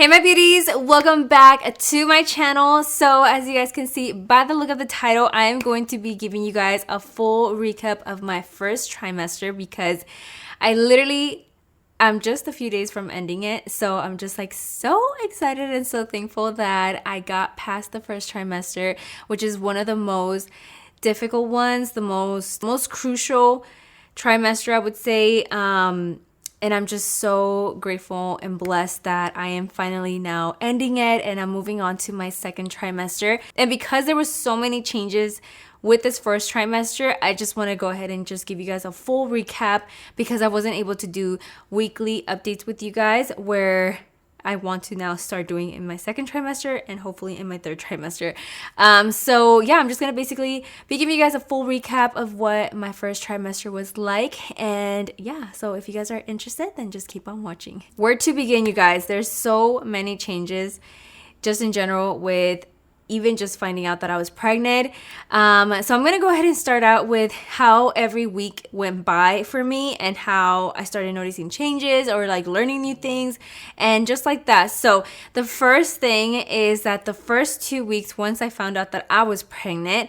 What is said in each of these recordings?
Hey my beauties, welcome back to my channel. So as you guys can see by the look of the title, I am going to be giving you guys a full recap of my first trimester because I'm just a few days from ending it. So I'm just like so excited and so thankful that I got past the first trimester, which is one of the most difficult ones, the most crucial trimester, I would say. And I'm just so grateful and blessed that I am finally now ending it and I'm moving on to my second trimester. And because there were so many changes with this first trimester, I just want to go ahead and just give you guys a full recap because I wasn't able to do weekly updates with you guys where I want to now start doing in my second trimester and hopefully in my third trimester. So yeah, I'm just gonna basically be giving you guys a full recap of what my first trimester was like. And yeah, so if you guys are interested, then just keep on watching. Where to begin, you guys? There's so many changes just in general with even just finding out that I was pregnant. So I'm gonna go ahead and start out with how every week went by for me and how I started noticing changes or like learning new things and just like that. So the first thing is that the first 2 weeks, once I found out that I was pregnant,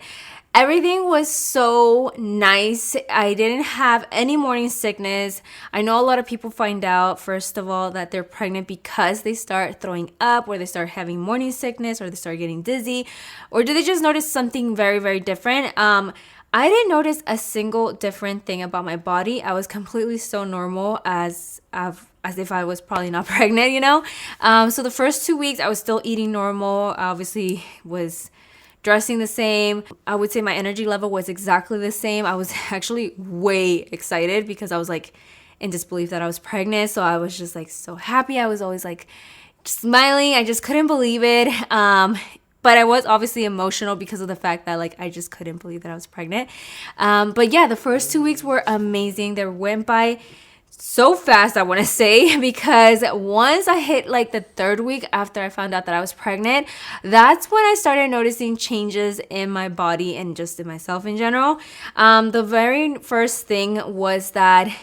everything was so nice. I didn't have any morning sickness. I know a lot of people find out, first of all, that they're pregnant because they start throwing up or they start having morning sickness or they start getting dizzy, or do they just notice something very, very different? I didn't notice a single different thing about my body. I was completely so normal as if I was probably not pregnant, you know? So the first 2 weeks I was still eating normal, obviously was dressing the same. I would say my energy level was exactly the same. I was actually way excited because I was like in disbelief that I was pregnant. So I was just like so happy. I was always like smiling. I just couldn't believe it. But I was obviously emotional because of the fact that like I just couldn't believe that I was pregnant. But yeah, the first 2 weeks were amazing. They went by so fast, I want to say, because once I hit like the third week after I found out that I was pregnant, that's when I started noticing changes in my body and just in myself in general. The very first thing was that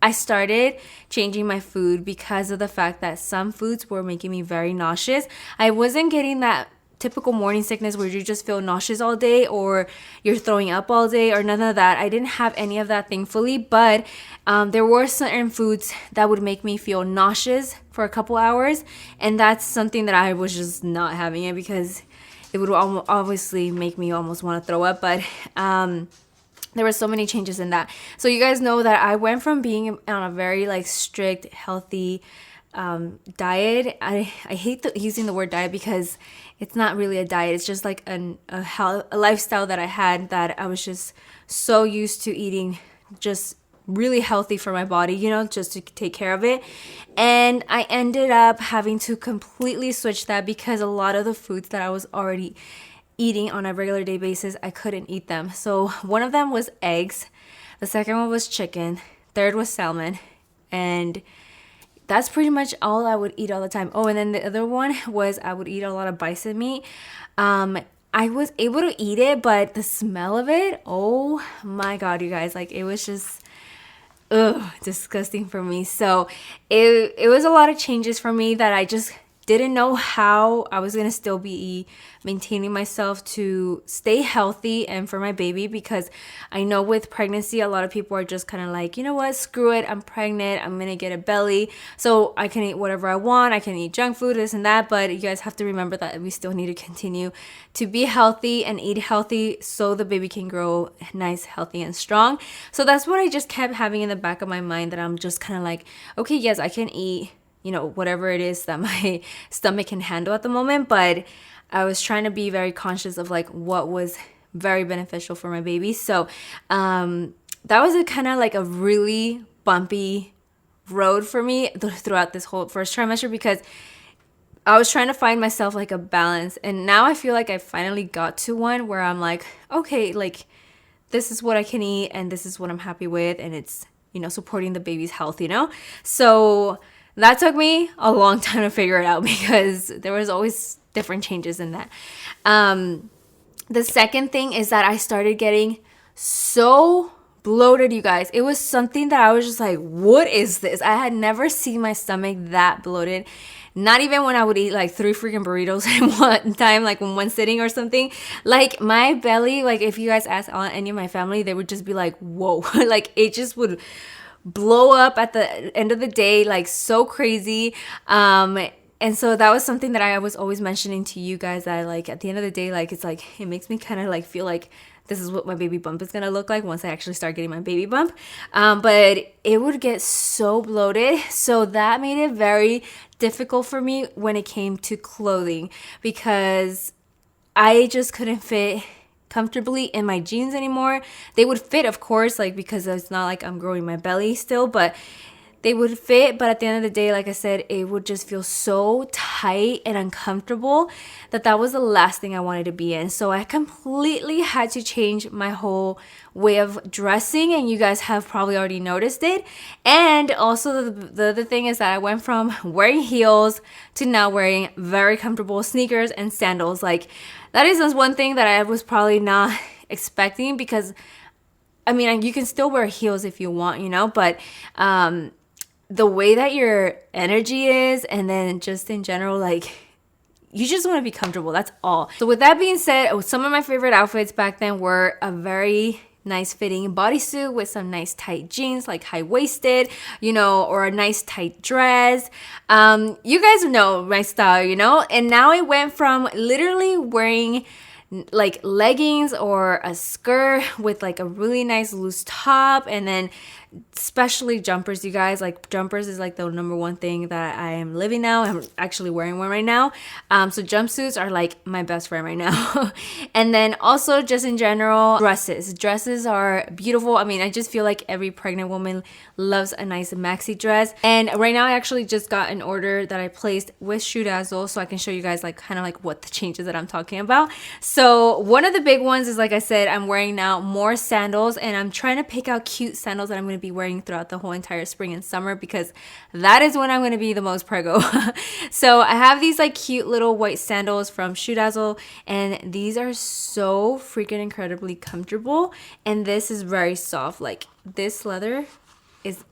I started changing my food because of the fact that some foods were making me very nauseous. I wasn't getting that typical morning sickness where you just feel nauseous all day or you're throwing up all day or none of that. I didn't have any of that, thankfully, but there were certain foods that would make me feel nauseous for a couple hours, and that's something that I was just not having it because it would obviously make me almost want to throw up. But there were so many changes in that. So you guys know that I went from being on a very like strict, healthy diet. I hate using the word diet because it's not really a diet. It's just like a lifestyle that I had, that I was just so used to eating just really healthy for my body, you know, just to take care of it. And I ended up having to completely switch that because a lot of the foods that I was already eating on a regular day basis, I couldn't eat them. So one of them was eggs. The second one was chicken. Third was salmon. And that's pretty much all I would eat all the time. Oh, and then the other one was I would eat a lot of bison meat. I was able to eat it, but the smell of it, oh my God, you guys, like it was just disgusting for me. So it was a lot of changes for me that I just didn't know how I was going to still be maintaining myself to stay healthy and for my baby, because I know with pregnancy, a lot of people are just kind of like, you know what, screw it, I'm pregnant, I'm going to get a belly, so I can eat whatever I want, I can eat junk food, this and that, but you guys have to remember that we still need to continue to be healthy and eat healthy so the baby can grow nice, healthy, and strong. So that's what I just kept having in the back of my mind, that I'm just kind of like, okay, yes, I can eat, you know, whatever it is that my stomach can handle at the moment. But I was trying to be very conscious of like what was very beneficial for my baby. So that was a kind of like a really bumpy road for me throughout this whole first trimester, because I was trying to find myself like a balance. And now I feel like I finally got to one where I'm like, okay, like this is what I can eat and this is what I'm happy with. And it's, you know, supporting the baby's health, you know? So that took me a long time to figure it out because there was always different changes in that. The second thing is that I started getting so bloated, you guys. It was something that I was just like, what is this? I had never seen my stomach that bloated. not even when I would eat like 3 freaking burritos at one time, like in one sitting or something. Like my belly, like if you guys ask any of my family, they would just be like, whoa. Like it just would blow up at the end of the day, like so crazy. And so that was something that I was always mentioning to you guys, that like at the end of the day, like it's like it makes me kind of like feel like this is what my baby bump is gonna look like once I actually start getting my baby bump. But it would get so bloated, so that made it very difficult for me when it came to clothing, because I just couldn't fit comfortably in my jeans anymore. They would fit, of course, like because it's not like I'm growing my belly still, but they would fit. But at the end of the day, like I said, it would just feel so tight and uncomfortable that was the last thing I wanted to be in. So I completely had to change my whole way of dressing, and you guys have probably already noticed it. And also the other thing is that I went from wearing heels to now wearing very comfortable sneakers and sandals. Like that is one thing that I was probably not expecting, because I mean, you can still wear heels if you want, you know, but the way that your energy is, and then just in general, like you just want to be comfortable. That's all. So with that being said, some of my favorite outfits back then were a very nice fitting bodysuit with some nice tight jeans, like high-waisted, you know, or a nice tight dress. You guys know my style, you know. And now it went from literally wearing like leggings or a skirt with like a really nice loose top, and then especially jumpers, you guys. Like jumpers is like the number one thing that I am living now. I'm actually wearing one right now. So jumpsuits are like my best friend right now. And then also just in general, dresses are beautiful. I mean, I just feel like every pregnant woman loves a nice maxi dress. And right now I actually just got an order that I placed with Shoedazzle, so I can show you guys like kind of like what the changes that I'm talking about. So one of the big ones is, like I said, I'm wearing now more sandals, and I'm trying to pick out cute sandals that I'm going to be wearing throughout the whole entire spring and summer, because that is when I'm going to be the most preggo. So I have these like cute little white sandals from Shoedazzle, and these are so freaking incredibly comfortable, and this is very soft. Like this leather is,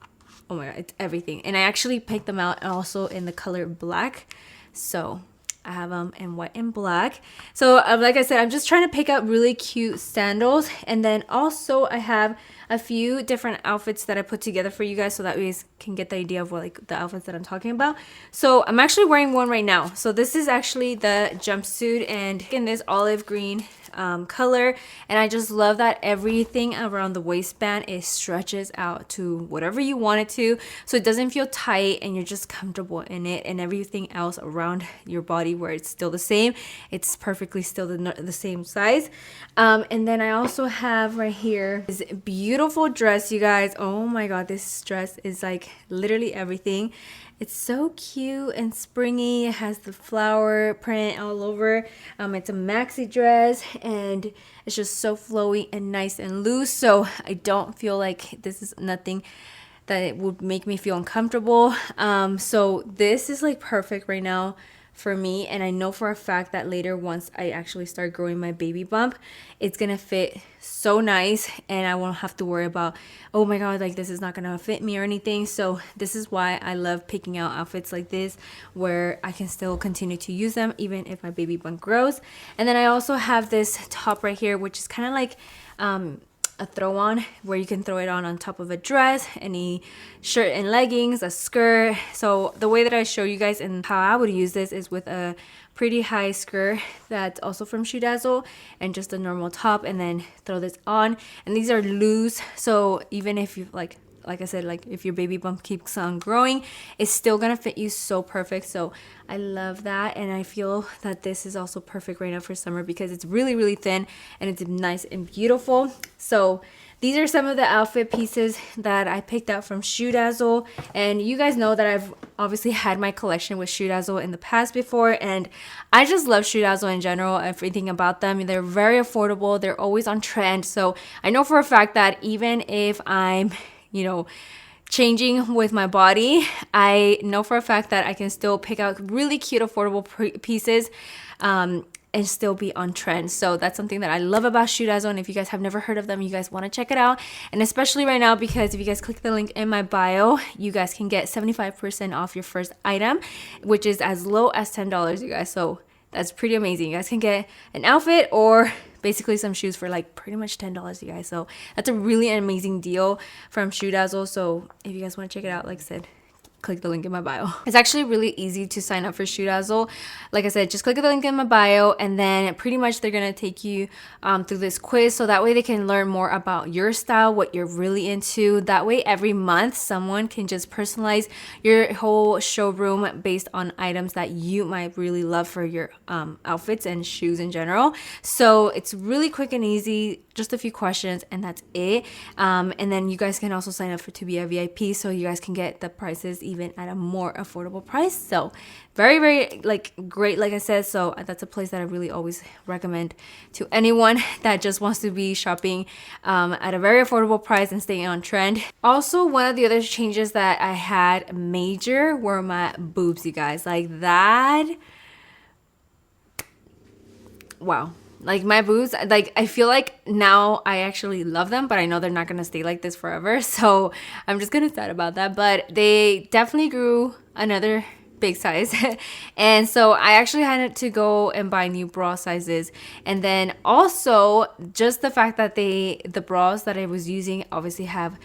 oh my god, it's everything. And I actually picked them out also in the color black, so I have them in white and black. So like I said, I'm just trying to pick out really cute sandals. And then also I have a few different outfits that I put together for you guys, so that you guys can get the idea of what like the outfits that I'm talking about. So I'm actually wearing one right now. So this is actually the jumpsuit, and in this olive green color, and I just love that everything around the waistband, it stretches out to whatever you want it to, so it doesn't feel tight, and you're just comfortable in it. And everything else around your body, where it's still the same, it's perfectly still the same size. And then I also have right here this beautiful dress, you guys. Oh my god, this dress is like literally everything. It's so cute and springy. It has the flower print all over. It's a maxi dress, and it's just so flowy and nice and loose. So I don't feel like this is nothing that it would make me feel uncomfortable. So this is like perfect right now for me, and I know for a fact that later, once I actually start growing my baby bump, it's gonna fit so nice, and I won't have to worry about, oh my god, like this is not gonna fit me or anything. So this is why I love picking out outfits like this, where I can still continue to use them even if my baby bump grows. And then I also have this top right here, which is kind of like a throw on, where you can throw it on top of a dress, any shirt and leggings, a skirt. So the way that I show you guys and how I would use this is with a pretty high skirt that's also from Shoedazzle, and just a normal top, and then throw this on. And these are loose, so even if you like I said, like if your baby bump keeps on growing, it's still gonna fit you so perfect. So I love that, and I feel that this is also perfect right now for summer, because it's really, really thin and it's nice and beautiful. So these are some of the outfit pieces that I picked out from Shoedazzle. And you guys know that I've obviously had my collection with Shoedazzle in the past before, and I just love Shoedazzle in general, everything about them. They're very affordable, they're always on trend. So I know for a fact that even if I'm, you know, changing with my body, I know for a fact that I can still pick out really cute, affordable pieces and still be on trend. So that's something that I love about Shoedazzle. And if you guys have never heard of them, you guys want to check it out. And especially right now, because if you guys click the link in my bio, you guys can get 75% off your first item, which is as low as $10, you guys. So that's pretty amazing. You guys can get an outfit or basically some shoes for like pretty much $10, you guys. So that's a really amazing deal from Shoedazzle. So if you guys want to check it out, like I said, click the link in my bio. It's actually really easy to sign up for Shoedazzle. Like I said, just click the link in my bio, and then pretty much they're gonna take you through this quiz, so that way they can learn more about your style, what you're really into. That way every month someone can just personalize your whole showroom based on items that you might really love for your outfits and shoes in general. So it's really quick and easy, just a few questions, and that's it. And then you guys can also sign up to be a VIP, so you guys can get the prices even at a more affordable price. So very, very great, like I said. So that's a place that I really always recommend to anyone that just wants to be shopping at a very affordable price and staying on trend. Also, one of the other changes that I had major were my boobs, you guys. Like that, wow. Like my boobs, like I feel like now I actually love them, but I know they're not gonna stay like this forever. So I'm just gonna sad about that. But they definitely grew another big size. And so I actually had to go and buy new bra sizes. And then also just the fact that the bras that I was using obviously have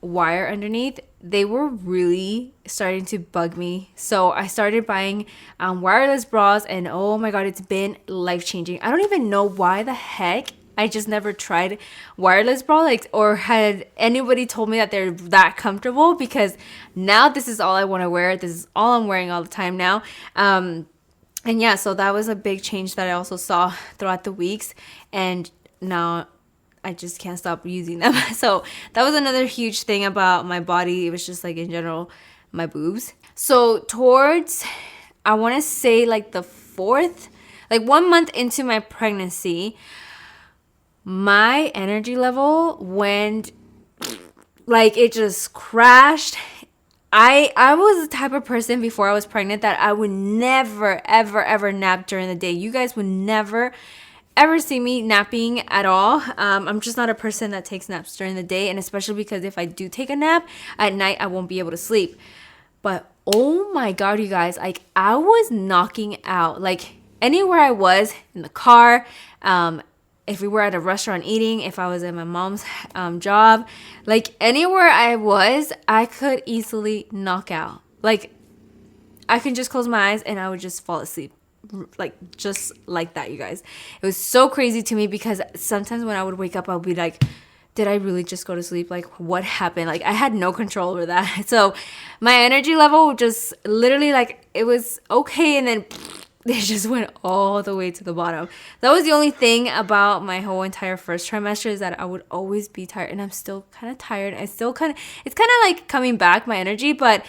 wire underneath, they were really starting to bug me. So I started buying wireless bras, and oh my god, it's been life-changing. I don't even know why the heck I just never tried wireless bra, or had anybody told me that they're that comfortable, because now this is all I want to wear. This is all I'm wearing all the time now. And yeah, so that was a big change that I also saw throughout the weeks, and now I just can't stop using them. So that was another huge thing about my body. It was just like in general, my boobs. So towards, I want to say like the 1 month into my pregnancy, my energy level went, like it just crashed. I was the type of person before I was pregnant that I would never, ever, ever nap during the day. You guys would never ever see me napping at all. I'm just not a person that takes naps during the day, and especially because if I do take a nap at night, I won't be able to sleep. But oh my god, you guys, like I was knocking out. Like anywhere I was, in the car, if we were at a restaurant eating, if I was at my mom's job, like anywhere I was, I could easily knock out. Like I could just close my eyes and I would just fall asleep. Like just like that, you guys. It was so crazy to me, because sometimes when I would wake up, I would be like, did I really just go to sleep? Like what happened? Like I had no control over that. So my energy level just literally, like it was okay, and then it just went all the way to the bottom. That was the only thing about my whole entire first trimester, is that I would always be tired, and I'm still kind of tired. It's kind of like coming back, my energy, but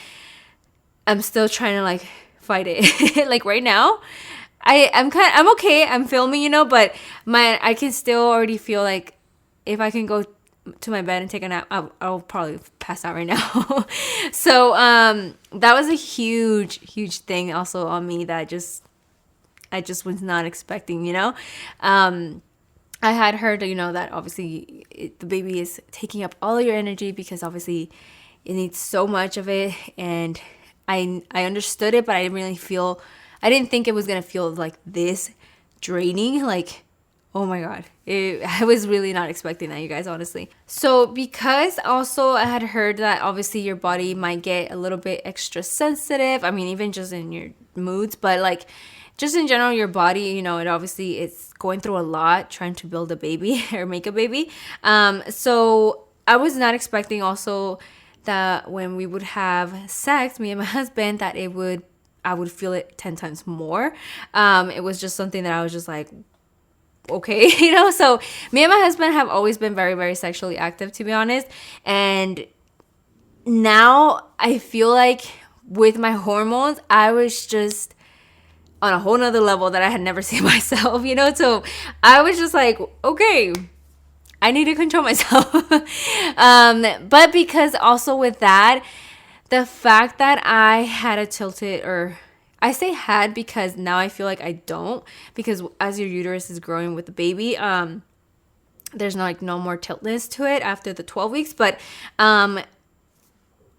I'm still trying to like fight it. Like right now, I'm okay. I'm filming, but I can still already feel like if I can go to my bed and take a nap, I'll probably pass out right now. So that was a huge thing also on me that I just was not expecting. I had heard that obviously the baby is taking up all of your energy, because obviously it needs so much of it, and I understood it, but I didn't think it was gonna feel like this draining. Like, oh my god, I was really not expecting that, you guys, honestly. So because also I had heard that obviously your body might get a little bit extra sensitive. I mean, even just in your moods, but like just in general, your body, it obviously it's going through a lot trying to build a baby or make a baby. So I was not expecting also that when we would have sex, me and my husband, that I would feel it 10 times more. It was just something that I was just like, okay, so me and my husband have always been very, very sexually active, to be honest. And now I feel like with my hormones, I was just on a whole nother level that I had never seen myself, So I was just like, okay, I need to control myself. But because also with that, the fact that I had a tilted, or I say had because now I feel like I don't, because as your uterus is growing with the baby, there's no more tiltness to it after the 12 weeks. But I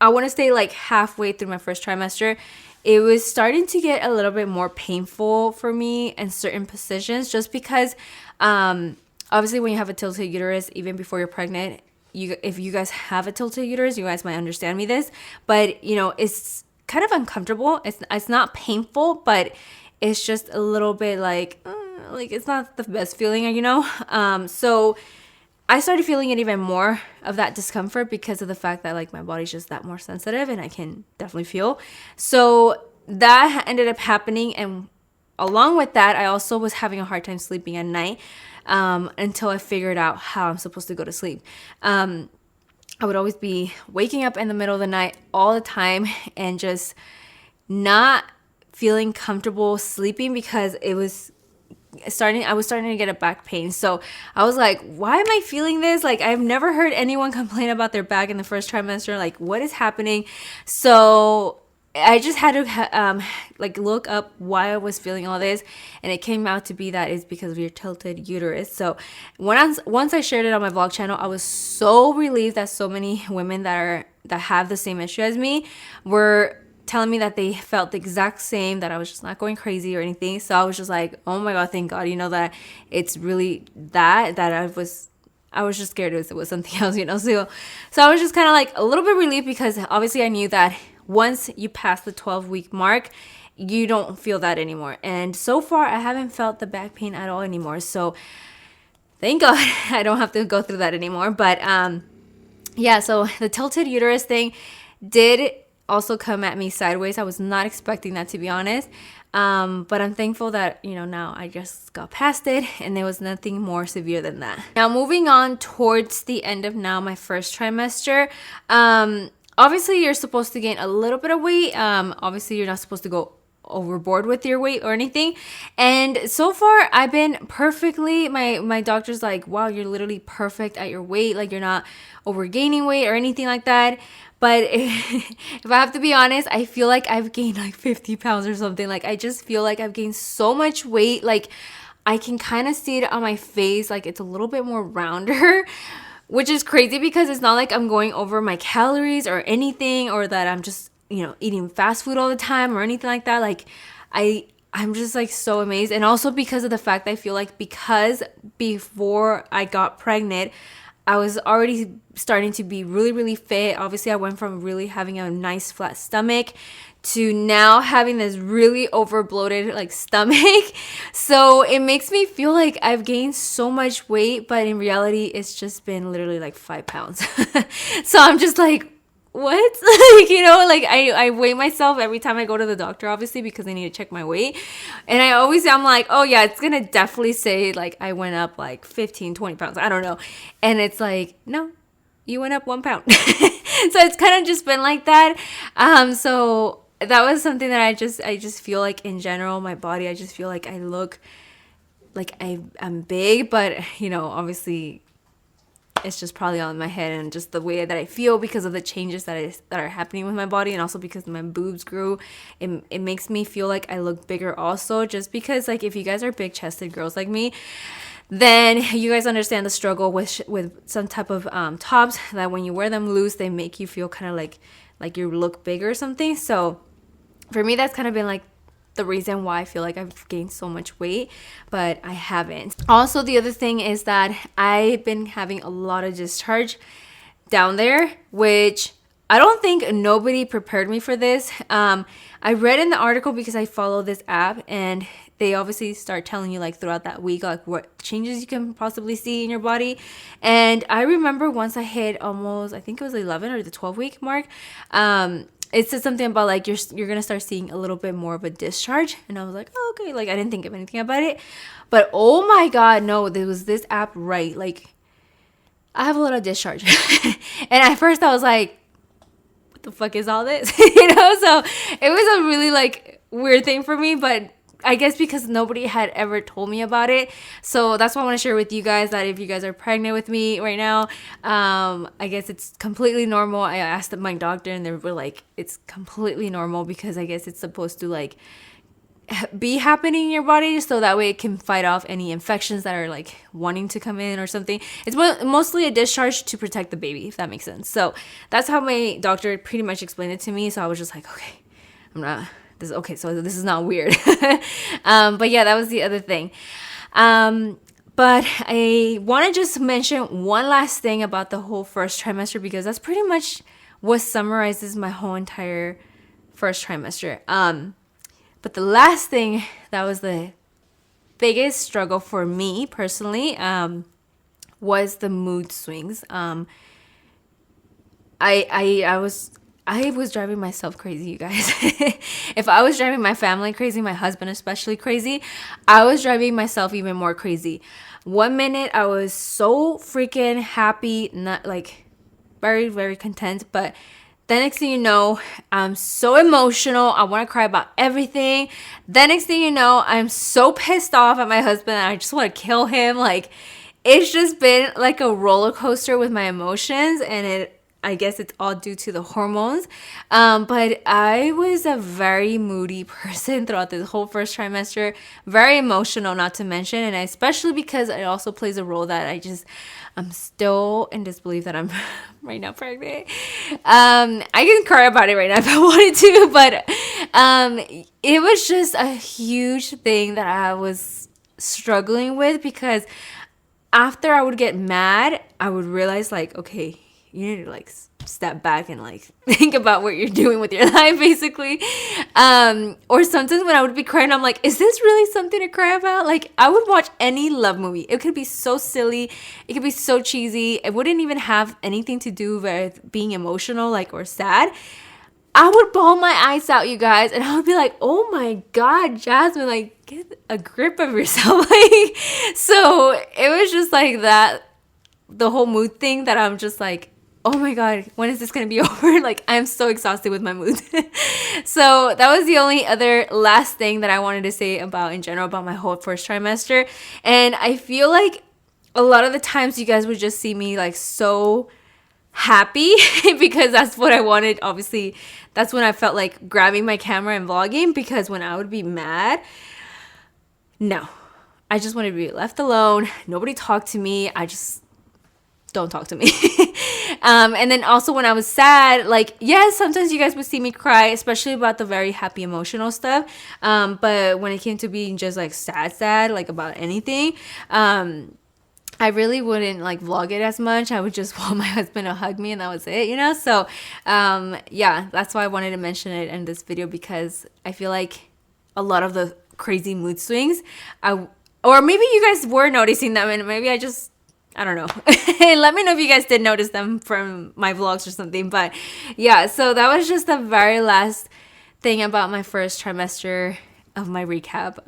want to say like halfway through my first trimester, it was starting to get a little bit more painful for me in certain positions, just because obviously when you have a tilted uterus, even before you're pregnant, if you guys have a tilted uterus, you guys might understand me this, but you know, it's kind of uncomfortable. It's not painful, but it's just a little bit like it's not the best feeling, you know. So I started feeling it even more of that discomfort because of the fact that like my body's just that more sensitive and I can definitely feel. So that ended up happening, and along with that, I also was having a hard time sleeping at night until I figured out how I'm supposed to go to sleep. I would always be waking up in the middle of the night all the time and just not feeling comfortable sleeping because I was starting to get a back pain. So I was like, why am I feeling this? Like, I've never heard anyone complain about their back in the first trimester. Like, what is happening? So I just had to look up why I was feeling all this, and it came out to be that it's because of your tilted uterus. So once I shared it on my vlog channel, I was so relieved that so many women that have the same issue as me were telling me that they felt the exact same, that I was just not going crazy or anything. So I was just like, oh my god, thank God, you know, that it's really that I was just scared it was something else, you know. So I was just kind of like a little bit relieved, because obviously I knew that once you pass the 12-week mark, you don't feel that anymore. And so far, I haven't felt the back pain at all anymore. So thank God I don't have to go through that anymore. But yeah, so the tilted uterus thing did also come at me sideways. I was not expecting that, to be honest. But I'm thankful that, you know, now I just got past it and there was nothing more severe than that. Now, moving on towards the end of now my first trimester, obviously you're supposed to gain a little bit of weight. Obviously you're not supposed to go overboard with your weight or anything. And so far I've been perfectly, my doctor's like, wow, you're literally perfect at your weight. Like, you're not overgaining weight or anything like that. But if I have to be honest, I feel like I've gained like 50 pounds or something. Like, I just feel like I've gained so much weight. Like, I can kind of see it on my face. Like, it's a little bit more rounder, which is crazy because it's not like I'm going over my calories or anything, or that I'm just, you know, eating fast food all the time or anything like that. Like, I'm just like so amazed. And also because of the fact I feel like, because before I got pregnant, I was already starting to be really, really fit. Obviously, I went from really having a nice flat stomach to now having this really over bloated like stomach. So it makes me feel like I've gained so much weight, but in reality, it's just been literally like 5 pounds. So I'm just like, what? Like, you know, like I weigh myself every time I go to the doctor, obviously, because I need to check my weight. And I'm like, oh yeah, it's gonna definitely say like I went up like 15-20 pounds, I don't know. And it's like, no, you went up 1 pound. So it's kind of just been like that. So that was something that I just feel like in general, my body, I just feel like I look like I'm big, but you know, obviously it's just probably all in my head and just the way that I feel because of the changes that are happening with my body, and also because my boobs grew. It makes me feel like I look bigger also, just because like if you guys are big chested girls like me, then you guys understand the struggle with some type of tops that when you wear them loose, they make you feel kind of like you look bigger or something. So for me, that's kind of been like the reason why I feel like I've gained so much weight, but I haven't. Also, the other thing is that I've been having a lot of discharge down there, which I don't think nobody prepared me for this. I read in the article because I follow this app, and they obviously start telling you like throughout that week like what changes you can possibly see in your body. And I remember once I hit almost, I think it was 11 or the 12-week mark, it said something about like you're gonna start seeing a little bit more of a discharge, and I was like, oh, okay, like I didn't think of anything about it. But oh my god, no, there was this app, right? Like, I have a lot of discharge. And at first I was like, what the fuck is all this? You know, so it was a really like weird thing for me, but I guess because nobody had ever told me about it. So that's why I want to share with you guys that if you guys are pregnant with me right now, I guess it's completely normal. I asked my doctor and they were like, it's completely normal because I guess it's supposed to like be happening in your body so that way it can fight off any infections that are like wanting to come in or something. It's mostly a discharge to protect the baby, if that makes sense. So that's how my doctor pretty much explained it to me. So I was just like, okay, so this is not weird. But yeah, that was the other thing. But I want to just mention one last thing about the whole first trimester because that's pretty much what summarizes my whole entire first trimester. But the last thing that was the biggest struggle for me personally was the mood swings. I was driving myself crazy, you guys. If I was driving my family crazy, my husband especially crazy, I was driving myself even more crazy. 1 minute I was so freaking happy, not like very, very content, but the next thing you know, I'm so emotional. I want to cry about everything. The next thing you know, I'm so pissed off at my husband. I just want to kill him. Like, it's just been like a roller coaster with my emotions, and I guess it's all due to the hormones. But I was a very moody person throughout this whole first trimester. Very emotional, not to mention. And especially because it also plays a role that I'm still in disbelief that I'm right now pregnant. I can cry about it right now if I wanted to. But it was just a huge thing that I was struggling with because after I would get mad, I would realize like, okay, you need to like step back and like think about what you're doing with your life basically. Or sometimes when I would be crying, I'm like, is this really something to cry about? Like, I would watch any love movie. It could be so silly, it could be so cheesy, it wouldn't even have anything to do with being emotional like or sad. I would bawl my eyes out, you guys, and I would be like, oh my god, Jasmine, like, get a grip of yourself. Like, so it was just like that, the whole mood thing, that I'm just like, oh my god, when is this gonna be over? Like, I'm so exhausted with my mood. So that was the only other last thing that I wanted to say about in general about my whole first trimester. And I feel like a lot of the times you guys would just see me like so happy because that's what I wanted. Obviously, that's when I felt like grabbing my camera and vlogging, because when I would be mad, no, I just wanted to be left alone. Nobody talk to me. Don't talk to me. And then also when I was sad, like, yes, sometimes you guys would see me cry, especially about the very happy emotional stuff. But when it came to being just like sad, like about anything, I really wouldn't like vlog it as much. I would just want my husband to hug me and that was it, you know? So, yeah, that's why I wanted to mention it in this video, because I feel like a lot of the crazy mood swings, or maybe you guys were noticing them and maybe I don't know. Let me know if you guys did notice them from my vlogs or something. But yeah, so that was just the very last thing about my first trimester of my recap.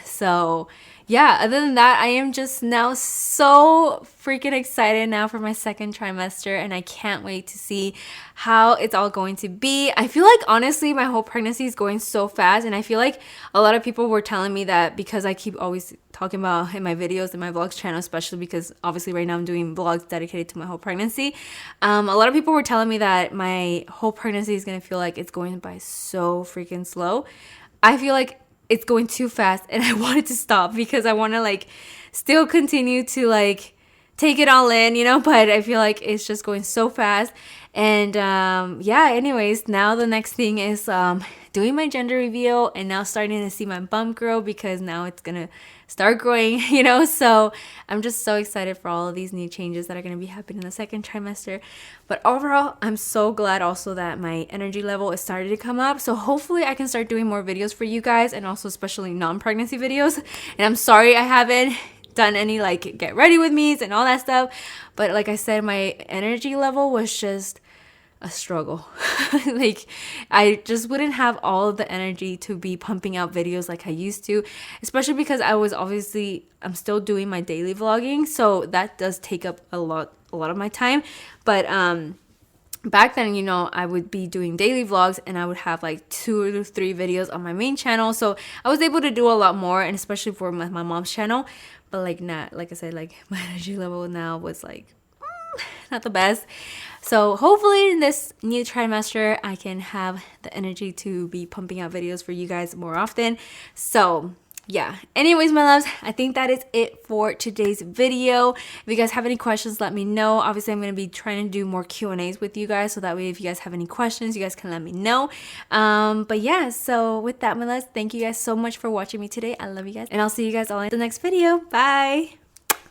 So yeah, other than that, I am just now so freaking excited now for my second trimester, and I can't wait to see how it's all going to be. I feel like honestly my whole pregnancy is going so fast, and I feel like a lot of people were telling me that, because I keep always talking about in my videos and my vlogs channel, especially because obviously right now I'm doing vlogs dedicated to my whole pregnancy. A lot of people were telling me that my whole pregnancy is gonna feel like it's going by so freaking slow. I feel like it's going too fast and I want it to stop, because I want to like still continue to like take it all in, you know, but I feel like it's just going so fast. And yeah, anyways, now the next thing is doing my gender reveal and now starting to see my bump grow, because now it's gonna start growing, you know. So I'm just so excited for all of these new changes that are going to be happening in the second trimester. But overall, I'm so glad also that my energy level is starting to come up, so hopefully I can start doing more videos for you guys, and also especially non-pregnancy videos. And I'm sorry I haven't done any like get ready with me's and all that stuff, but like I said, my energy level was just a struggle. Like, I just wouldn't have all of the energy to be pumping out videos like I used to, especially because I'm still doing my daily vlogging, so that does take up a lot of my time. But back then, you know, I would be doing daily vlogs and I would have like 2 to 3 videos on my main channel. So I was able to do a lot more, and especially for my mom's channel. But like not, like I said, like my energy level now was like not the best. So hopefully in this new trimester, I can have the energy to be pumping out videos for you guys more often. So yeah, anyways, my loves, I think that is it for today's video. If you guys have any questions, let me know. Obviously, I'm going to be trying to do more Q&As with you guys, so that way if you guys have any questions, you guys can let me know. But yeah, so with that, my loves, thank you guys so much for watching me today. I love you guys, and I'll see you guys all in the next video. Bye.